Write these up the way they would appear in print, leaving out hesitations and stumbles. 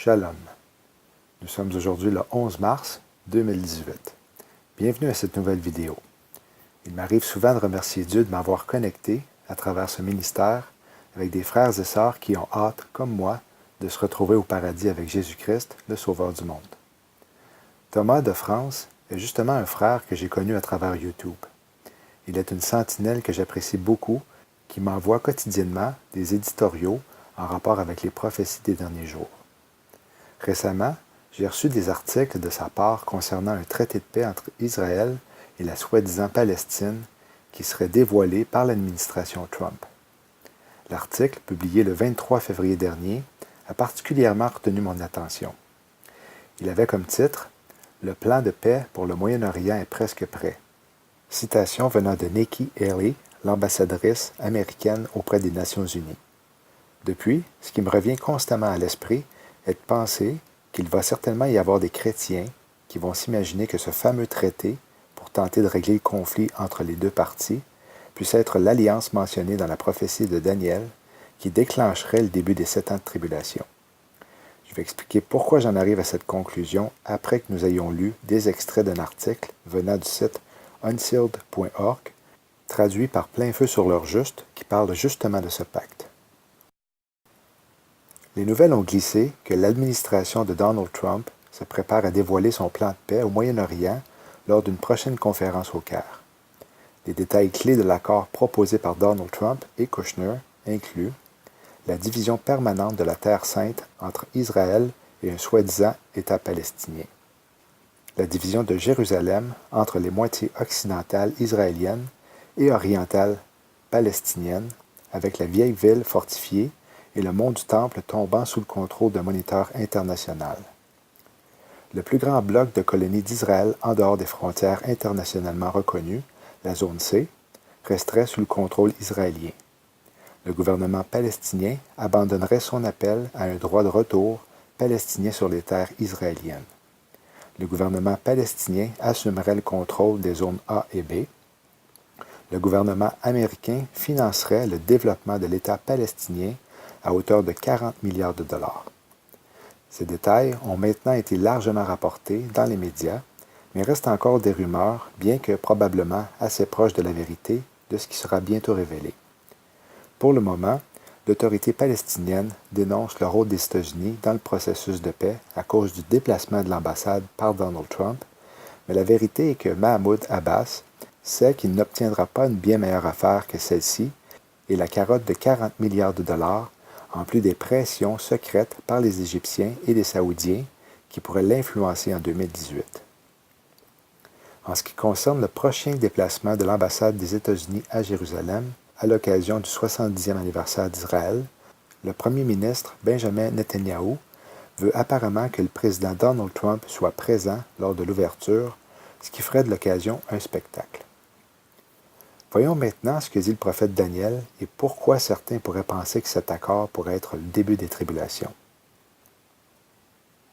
Shalom. Nous sommes aujourd'hui le 11 mars 2018. Bienvenue à cette nouvelle vidéo. Il m'arrive souvent de remercier Dieu de m'avoir connecté à travers ce ministère avec des frères et sœurs qui ont hâte, comme moi, de se retrouver au paradis avec Jésus-Christ, le Sauveur du monde. Thomas de France est justement un frère que j'ai connu à travers YouTube. Il est une sentinelle que j'apprécie beaucoup, qui m'envoie quotidiennement des éditoriaux en rapport avec les prophéties des derniers jours. Récemment, j'ai reçu des articles de sa part concernant un traité de paix entre Israël et la soi-disant Palestine qui serait dévoilé par l'administration Trump. L'article, publié le 23 février dernier, a particulièrement retenu mon attention. Il avait comme titre « Le plan de paix pour le Moyen-Orient est presque prêt ». Citation venant de Nikki Haley, l'ambassadrice américaine auprès des Nations unies. Depuis, ce qui me revient constamment à l'esprit est de penser qu'il va certainement y avoir des chrétiens qui vont s'imaginer que ce fameux traité, pour tenter de régler le conflit entre les deux parties, puisse être l'alliance mentionnée dans la prophétie de Daniel qui déclencherait le début des 7 ans de tribulation. Je vais expliquer pourquoi j'en arrive à cette conclusion après que nous ayons lu des extraits d'un article venant du site unsealed.org, traduit par Plein Feu sur l'heure juste, qui parle justement de ce pacte. Les nouvelles ont glissé que l'administration de Donald Trump se prépare à dévoiler son plan de paix au Moyen-Orient lors d'une prochaine conférence au Caire. Les détails clés de l'accord proposé par Donald Trump et Kushner incluent la division permanente de la Terre sainte entre Israël et un soi-disant État palestinien, la division de Jérusalem entre les moitiés occidentales israéliennes et orientales palestiniennes, avec la vieille ville fortifiée et le mont du Temple tombant sous le contrôle d'un moniteur international. Le plus grand bloc de colonies d'Israël en dehors des frontières internationalement reconnues, la zone C, resterait sous le contrôle israélien. Le gouvernement palestinien abandonnerait son appel à un droit de retour palestinien sur les terres israéliennes. Le gouvernement palestinien assumerait le contrôle des zones A et B. Le gouvernement américain financerait le développement de l'État palestinien à hauteur de 40 milliards de dollars. Ces détails ont maintenant été largement rapportés dans les médias, mais restent encore des rumeurs, bien que probablement assez proches de la vérité de ce qui sera bientôt révélé. Pour le moment, l'autorité palestinienne dénonce le rôle des États-Unis dans le processus de paix à cause du déplacement de l'ambassade par Donald Trump, mais la vérité est que Mahmoud Abbas sait qu'il n'obtiendra pas une bien meilleure affaire que celle-ci et la carotte de 40 milliards de dollars, en plus des pressions secrètes par les Égyptiens et les Saoudiens qui pourraient l'influencer en 2018. En ce qui concerne le prochain déplacement de l'ambassade des États-Unis à Jérusalem, à l'occasion du 70e anniversaire d'Israël, le premier ministre Benjamin Netanyahou veut apparemment que le président Donald Trump soit présent lors de l'ouverture, ce qui ferait de l'occasion un spectacle. Voyons maintenant ce que dit le prophète Daniel et pourquoi certains pourraient penser que cet accord pourrait être le début des tribulations.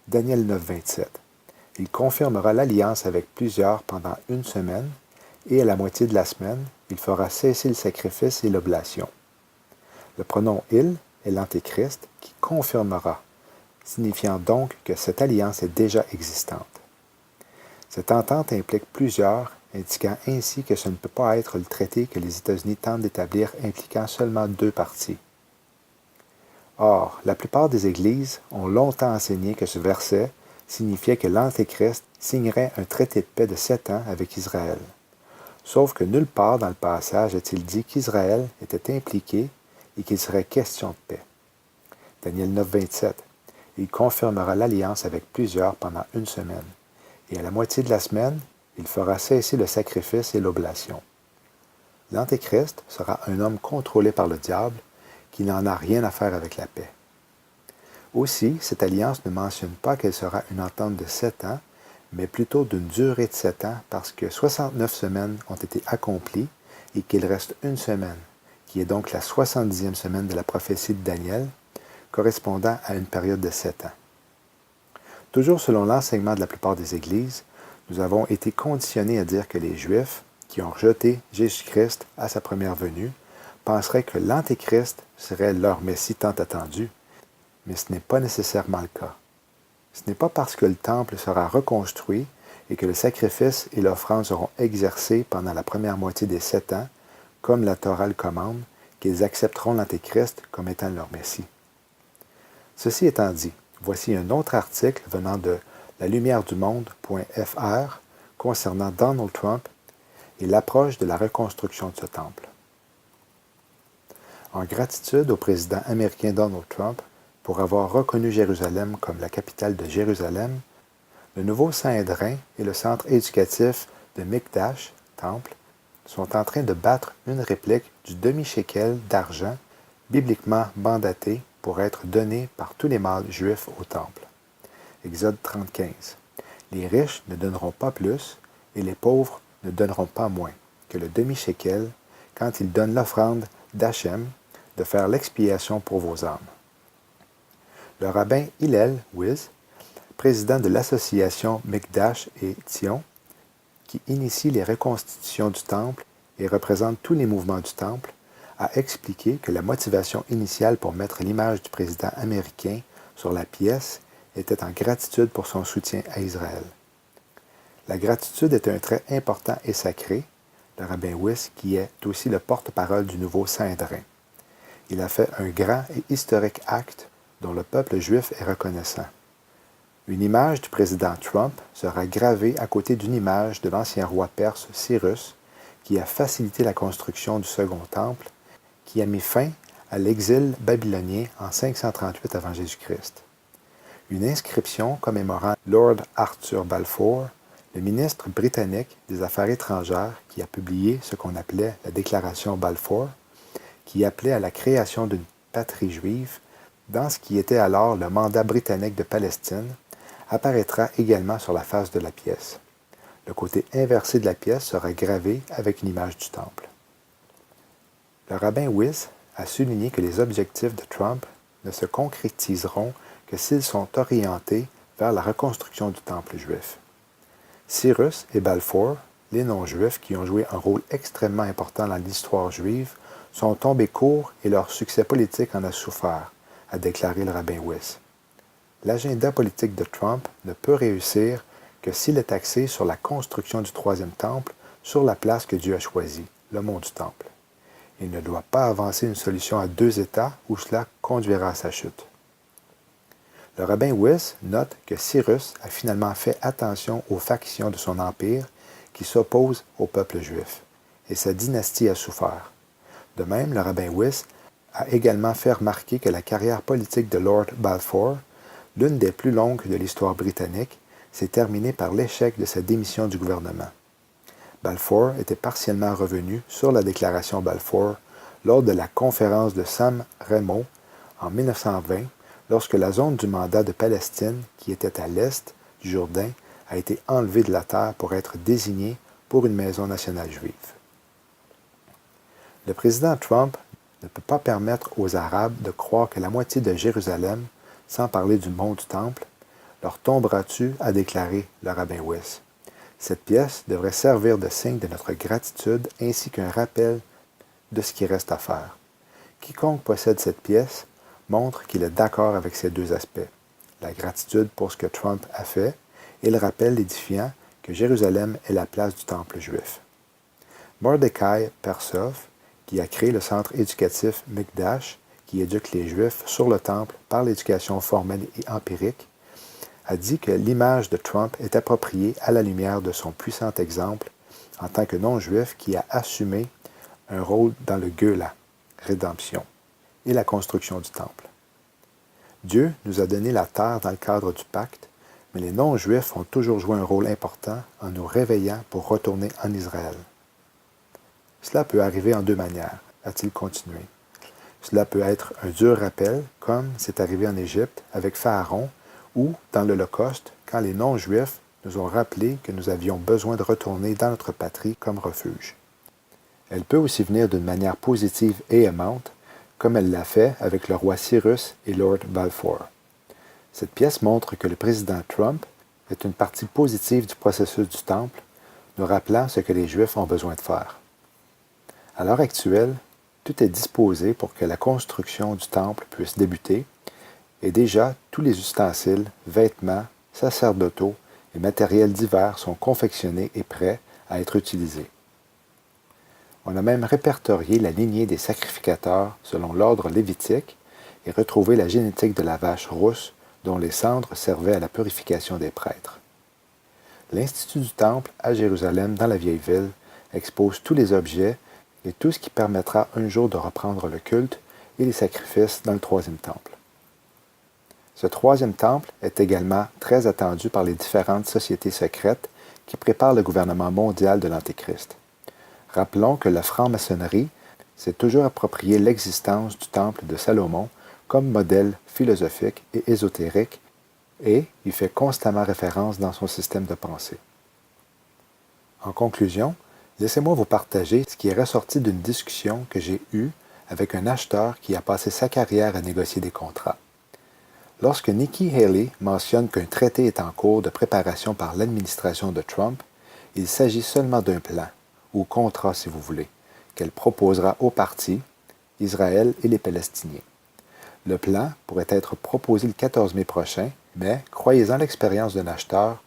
Daniel 9, 27. Il confirmera l'alliance avec plusieurs pendant 1 semaine, et à la moitié de la semaine, il fera cesser le sacrifice et l'oblation. Le pronom « il » est l'Antéchrist qui confirmera, signifiant donc que cette alliance est déjà existante. Cette entente implique plusieurs, indiquant ainsi que ce ne peut pas être le traité que les États-Unis tentent d'établir impliquant seulement 2 parties. Or, la plupart des Églises ont longtemps enseigné que ce verset signifiait que l'Antéchrist signerait un traité de paix de 7 ans avec Israël. Sauf que nulle part dans le passage est-il dit qu'Israël était impliqué et qu'il serait question de paix. Daniel 9, 27. Il confirmera l'alliance avec plusieurs pendant 1 semaine, et à la moitié de la semaine, il fera cesser le sacrifice et l'oblation. L'Antéchrist sera un homme contrôlé par le diable qui n'en a rien à faire avec la paix. Aussi, cette alliance ne mentionne pas qu'elle sera une entente de 7 ans, mais plutôt d'une durée de 7 ans parce que 69 semaines ont été accomplies et qu'il reste 1 semaine, qui est donc la 70e semaine de la prophétie de Daniel, correspondant à une période de 7 ans. Toujours selon l'enseignement de la plupart des Églises, nous avons été conditionnés à dire que les Juifs, qui ont rejeté Jésus-Christ à sa première venue, penseraient que l'Antéchrist serait leur Messie tant attendu, mais ce n'est pas nécessairement le cas. Ce n'est pas parce que le temple sera reconstruit et que le sacrifice et l'offrande seront exercés pendant la première moitié des 7 ans, comme la Torah le commande, qu'ils accepteront l'Antéchrist comme étant leur Messie. Ceci étant dit, voici un autre article venant de lalumièredumonde.fr concernant Donald Trump et l'approche de la reconstruction de ce temple. En gratitude au président américain Donald Trump pour avoir reconnu Jérusalem comme la capitale de Jérusalem, le nouveau Saint-Hédrin et le centre éducatif de Mikdash, temple, sont en train de battre une réplique du demi-shekel d'argent bibliquement mandaté pour être donné par tous les mâles juifs au temple. Exode 35. Les riches ne donneront pas plus et les pauvres ne donneront pas moins que le demi-shekel quand ils donnent l'offrande d'Hachem de faire l'expiation pour vos âmes. Le rabbin Hillel Wiz, président de l'association Mikdash et Tzion, qui initie les reconstitutions du temple et représente tous les mouvements du temple, a expliqué que la motivation initiale pour mettre l'image du président américain sur la pièce était en gratitude pour son soutien à Israël. La gratitude est un trait important et sacré, le rabbin Wiz, qui est aussi le porte-parole du nouveau Saint-Hédrin. Il a fait un grand et historique acte dont le peuple juif est reconnaissant. Une image du président Trump sera gravée à côté d'une image de l'ancien roi perse Cyrus, qui a facilité la construction du second temple, qui a mis fin à l'exil babylonien en 538 avant Jésus-Christ. Une inscription commémorant Lord Arthur Balfour, le ministre britannique des Affaires étrangères qui a publié ce qu'on appelait la Déclaration Balfour, qui appelait à la création d'une patrie juive dans ce qui était alors le mandat britannique de Palestine, apparaîtra également sur la face de la pièce. Le côté inversé de la pièce sera gravé avec une image du temple. Le rabbin Wiz a souligné que les objectifs de Trump ne se concrétiseront que s'ils sont orientés vers la reconstruction du temple juif. Cyrus et Balfour, les non-juifs qui ont joué un rôle extrêmement important dans l'histoire juive, sont tombés courts et leur succès politique en a souffert, a déclaré le rabbin Wiz. L'agenda politique de Trump ne peut réussir que s'il est axé sur la construction du troisième temple sur la place que Dieu a choisie, le mont du temple. Il ne doit pas avancer une solution à 2 États où cela conduira à sa chute. Le rabbin Wiz note que Cyrus a finalement fait attention aux factions de son empire qui s'opposent au peuple juif, et sa dynastie a souffert. De même, le rabbin Wiz a également fait remarquer que la carrière politique de Lord Balfour, l'une des plus longues de l'histoire britannique, s'est terminée par l'échec de sa démission du gouvernement. Balfour était partiellement revenu sur la déclaration Balfour lors de la conférence de San Remo en 1920, lorsque la zone du mandat de Palestine, qui était à l'est du Jourdain, a été enlevée de la terre pour être désignée pour une maison nationale juive. Le président Trump ne peut pas permettre aux Arabes de croire que la moitié de Jérusalem, sans parler du mont du Temple, leur tombera dessus, a déclaré le rabbin Wiz. Cette pièce devrait servir de signe de notre gratitude ainsi qu'un rappel de ce qui reste à faire. Quiconque possède cette pièce montre qu'il est d'accord avec ces 2 aspects, la gratitude pour ce que Trump a fait et le rappel édifiant que Jérusalem est la place du temple juif. Mordecai Persov, qui a créé le centre éducatif Mikdash, qui éduque les Juifs sur le temple par l'éducation formelle et empirique, a dit que l'image de Trump est appropriée à la lumière de son puissant exemple en tant que non-juif qui a assumé un rôle dans le Geula, rédemption, et la construction du temple. Dieu nous a donné la terre dans le cadre du pacte, mais les non-juifs ont toujours joué un rôle important en nous réveillant pour retourner en Israël. Cela peut arriver en 2 manières, a-t-il continué. Cela peut être un dur rappel, comme c'est arrivé en Égypte avec Pharaon, ou dans l'Holocauste, quand les non-juifs nous ont rappelé que nous avions besoin de retourner dans notre patrie comme refuge. Elle peut aussi venir d'une manière positive et aimante, comme elle l'a fait avec le roi Cyrus et Lord Balfour. Cette pièce montre que le président Trump est une partie positive du processus du temple, nous rappelant ce que les Juifs ont besoin de faire. À l'heure actuelle, tout est disposé pour que la construction du temple puisse débuter, et déjà tous les ustensiles, vêtements, sacerdotaux et matériels divers sont confectionnés et prêts à être utilisés. On a même répertorié la lignée des sacrificateurs selon l'ordre lévitique et retrouvé la génétique de la vache rousse dont les cendres servaient à la purification des prêtres. L'Institut du Temple à Jérusalem, dans la vieille ville, expose tous les objets et tout ce qui permettra un jour de reprendre le culte et les sacrifices dans le troisième temple. Ce troisième temple est également très attendu par les différentes sociétés secrètes qui préparent le gouvernement mondial de l'Antéchrist. Rappelons que la franc-maçonnerie s'est toujours approprié l'existence du temple de Salomon comme modèle philosophique et ésotérique et y fait constamment référence dans son système de pensée. En conclusion, laissez-moi vous partager ce qui est ressorti d'une discussion que j'ai eue avec un acheteur qui a passé sa carrière à négocier des contrats. Lorsque Nikki Haley mentionne qu'un traité est en cours de préparation par l'administration de Trump, il s'agit seulement d'un plan, ou contrat si vous voulez, qu'elle proposera aux partis, Israël et les Palestiniens. Le plan pourrait être proposé le 14 mai prochain, mais, croyez-en l'expérience d'un acheteur,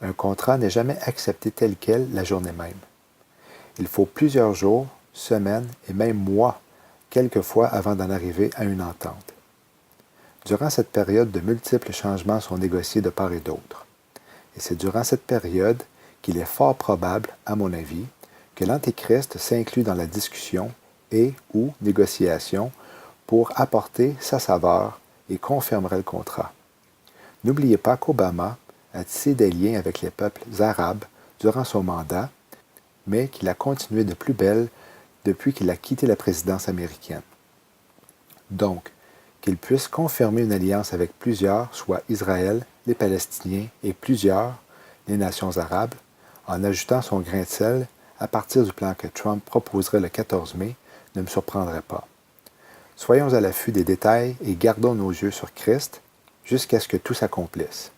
un contrat n'est jamais accepté tel quel la journée même. Il faut plusieurs jours, semaines et même mois, quelquefois avant d'en arriver à une entente. Durant cette période, de multiples changements sont négociés de part et d'autre. Et c'est durant cette période qu'il est fort probable, à mon avis, que l'Antéchrist s'inclut dans la discussion et ou négociation pour apporter sa saveur et confirmerait le contrat. N'oubliez pas qu'Obama a tissé des liens avec les peuples arabes durant son mandat, mais qu'il a continué de plus belle depuis qu'il a quitté la présidence américaine. Donc, qu'il puisse confirmer une alliance avec plusieurs, soit Israël, les Palestiniens et plusieurs, les nations arabes, en ajoutant son grain de sel à partir du plan que Trump proposerait le 14 mai, ne me surprendrait pas. Soyons à l'affût des détails et gardons nos yeux sur Christ jusqu'à ce que tout s'accomplisse.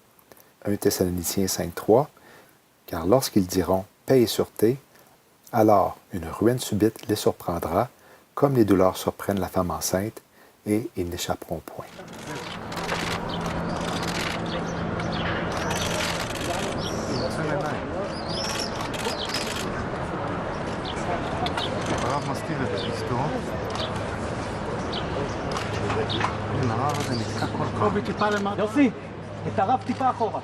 1 Thessaloniciens 5.3 Car lorsqu'ils diront « paix et sûreté », alors une ruine subite les surprendra, comme les douleurs surprennent la femme enceinte, et ils n'échapperont point. הרב מסתיר את אשתו. הרב הזה נתקע כל כך. קובי טיפה למטה. יוסי, את הרב טיפה אחורה.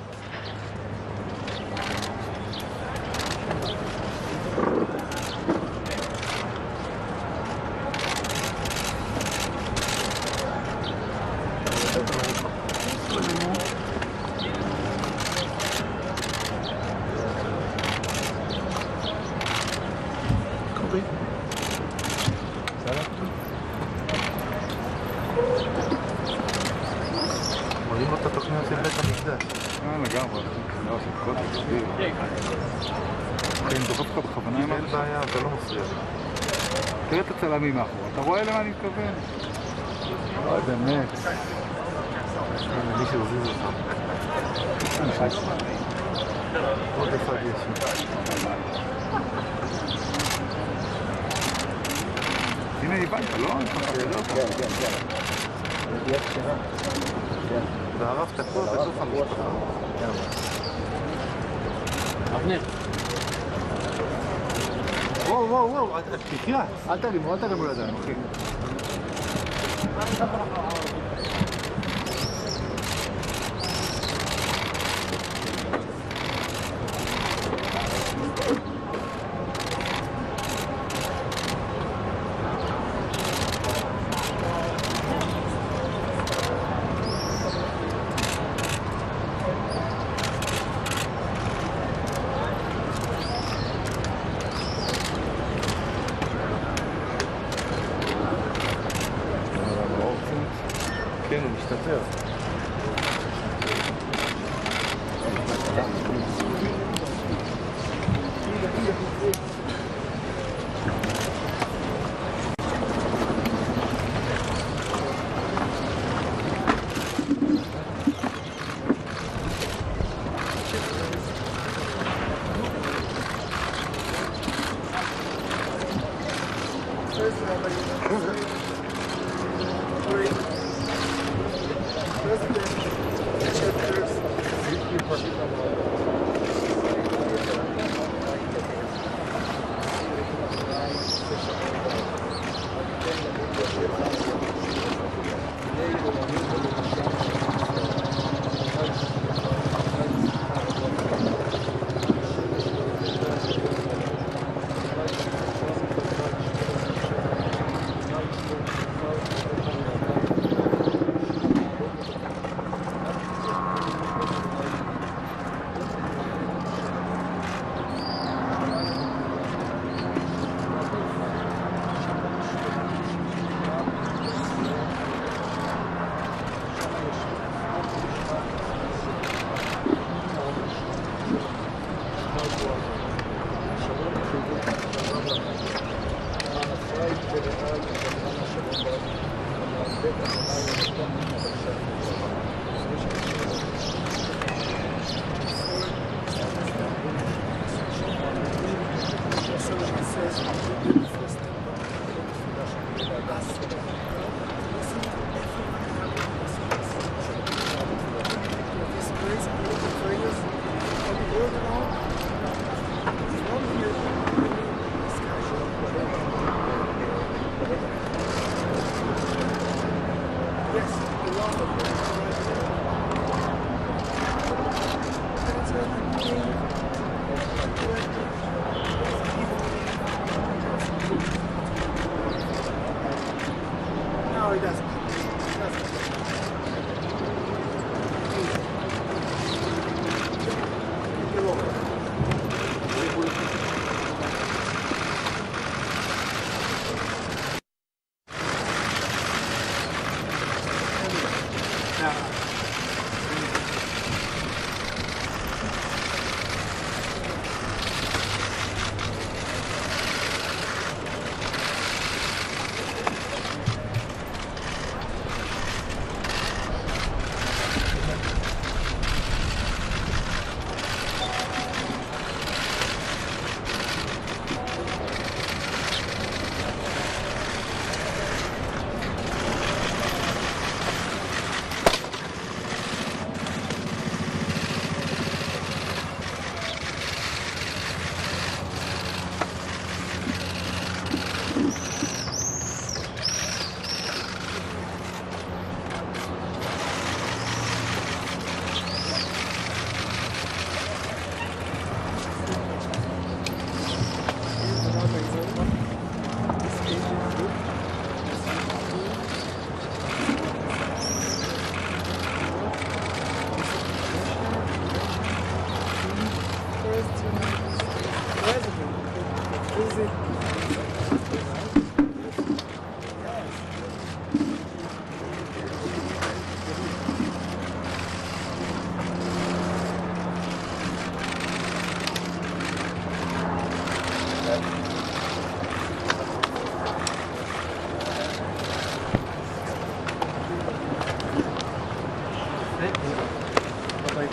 רואים את התוכניות של בית המקדש. לגמרי, לא, זה כל תקשיב. אני דוחף לך בכוונה עם אין בעיה, אתה לא מפריע. תראה את הצלמים מאחורה, אתה רואה למה אני מתכוון? אוי, באמת. הנה, מישהו הזיז אותך. עוד אחד יש. הנה, הבנת, לא? אני חושב אותך. כן, כן. נדיעה כשרה. כן. והרב תקוע בתוך המשפחה. אבנר. וואו, וואו, וואו, תחיה. אל תרימו ידיים, אחי. כן, הוא משתפר. President.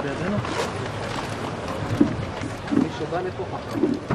בידינו? מי שבא לפה חכם.